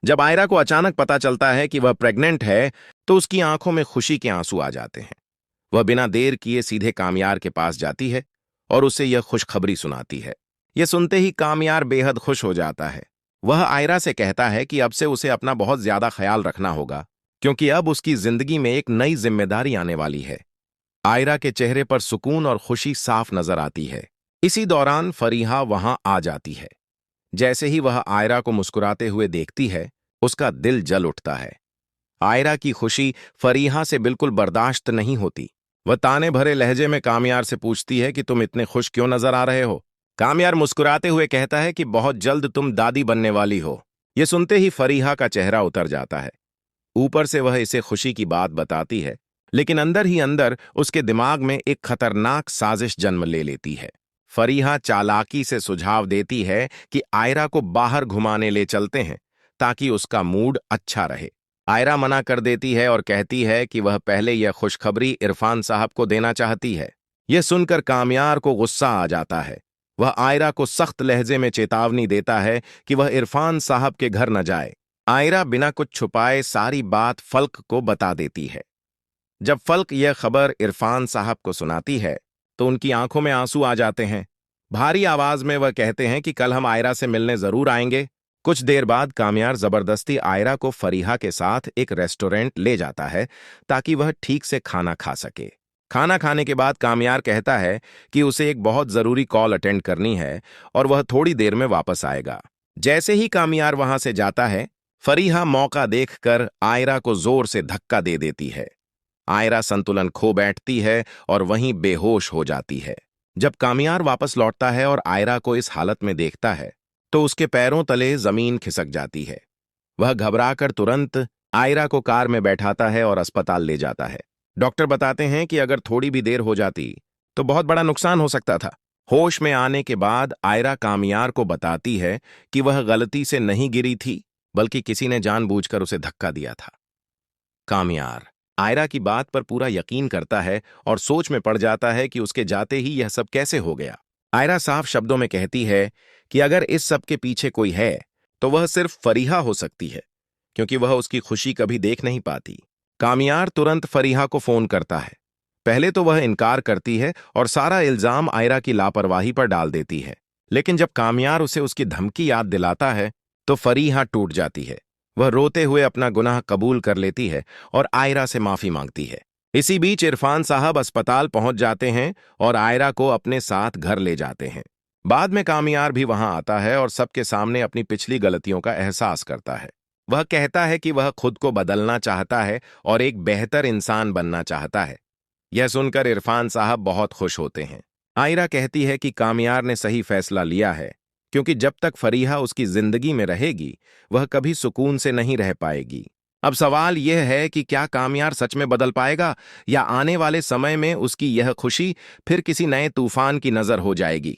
जब आयरा को अचानक पता चलता है कि वह प्रेग्नेंट है, तो उसकी आंखों में खुशी के आंसू आ जाते हैं। वह बिना देर किए सीधे कामयार के पास जाती है और उसे यह खुशखबरी सुनाती है। यह सुनते ही कामयार बेहद खुश हो जाता है। वह आयरा से कहता है कि अब से उसे अपना बहुत ज्यादा ख्याल रखना होगा, क्योंकि अब उसकी जिंदगी में एक नई जिम्मेदारी आने वाली है। आयरा के चेहरे पर सुकून और खुशी साफ नजर आती है। इसी दौरान फरीहा वहां आ जाती है। जैसे ही वह आयरा को मुस्कुराते हुए देखती है, उसका दिल जल उठता है। आयरा की खुशी फरीहा से बिल्कुल बर्दाश्त नहीं होती। वह ताने भरे लहजे में कामयार से पूछती है कि तुम इतने खुश क्यों नजर आ रहे हो। कामयार मुस्कुराते हुए कहता है कि बहुत जल्द तुम दादी बनने वाली हो। यह सुनते ही फरीहा का चेहरा उतर जाता है। ऊपर से वह इसे खुशी की बात बताती है, लेकिन अंदर ही अंदर उसके दिमाग में एक खतरनाक साजिश जन्म ले लेती है। फरीहा चालाकी से सुझाव देती है कि आयरा को बाहर घुमाने ले चलते हैं, ताकि उसका मूड अच्छा रहे। आयरा मना कर देती है और कहती है कि वह पहले यह खुशखबरी इरफान साहब को देना चाहती है। यह सुनकर कामयार को गुस्सा आ जाता है। वह आयरा को सख्त लहजे में चेतावनी देता है कि वह इरफान साहब के घर न जाए। आयरा बिना कुछ छुपाए सारी बात फल्क को बता देती है। जब फल्क यह खबर इरफान साहब को सुनाती है, तो उनकी आंखों में आंसू आ जाते हैं। भारी आवाज में वह कहते हैं कि कल हम आयरा से मिलने जरूर आएंगे। कुछ देर बाद कामयार जबरदस्ती आयरा को फरीहा के साथ एक रेस्टोरेंट ले जाता है, ताकि वह ठीक से खाना खा सके। खाना खाने के बाद कामयार कहता है कि उसे एक बहुत जरूरी कॉल अटेंड करनी है और वह थोड़ी देर में वापस आएगा। जैसे ही कामयार वहां से जाता है, फरीहा मौका देखकर आयरा को जोर से धक्का दे देती है। आयरा संतुलन खो बैठती है और वहीं बेहोश हो जाती है। जब कामयार वापस लौटता है और आयरा को इस हालत में देखता है, तो उसके पैरों तले जमीन खिसक जाती है। वह घबराकर तुरंत आयरा को कार में बैठाता है और अस्पताल ले जाता है। डॉक्टर बताते हैं कि अगर थोड़ी भी देर हो जाती तो बहुत बड़ा नुकसान हो सकता था। होश में आने के बाद आयरा कामयार को बताती है कि वह गलती से नहीं गिरी थी, बल्कि किसी ने जानबूझकर उसे धक्का दिया था। कामयार आयरा की बात पर पूरा यकीन करता है और सोच में पड़ जाता है कि उसके जाते ही यह सब कैसे हो गया। आयरा साफ शब्दों में कहती है कि अगर इस सब के पीछे कोई है, तो वह सिर्फ फरीहा हो सकती है, क्योंकि वह उसकी खुशी कभी देख नहीं पाती। कामयार तुरंत फरीहा को फोन करता है। पहले तो वह इनकार करती है और सारा इल्जाम आयरा की लापरवाही पर डाल देती है, लेकिन जब कामयार उसे उसकी धमकी याद दिलाता है, तो फरीहा टूट जाती है। वह रोते हुए अपना गुनाह कबूल कर लेती है और आयरा से माफी मांगती है। इसी बीच इरफान साहब अस्पताल पहुंच जाते हैं और आयरा को अपने साथ घर ले जाते हैं। बाद में कामयार भी वहां आता है और सबके सामने अपनी पिछली गलतियों का एहसास करता है। वह कहता है कि वह खुद को बदलना चाहता है और एक बेहतर इंसान बनना चाहता है। यह सुनकर इरफान साहब बहुत खुश होते हैं। आयरा कहती है कि कामयार ने सही फैसला लिया है, क्योंकि जब तक फरीहा उसकी जिंदगी में रहेगी, वह कभी सुकून से नहीं रह पाएगी। अब सवाल यह है कि क्या कामयार सच में बदल पाएगा, या आने वाले समय में उसकी यह खुशी फिर किसी नए तूफान की नजर हो जाएगी।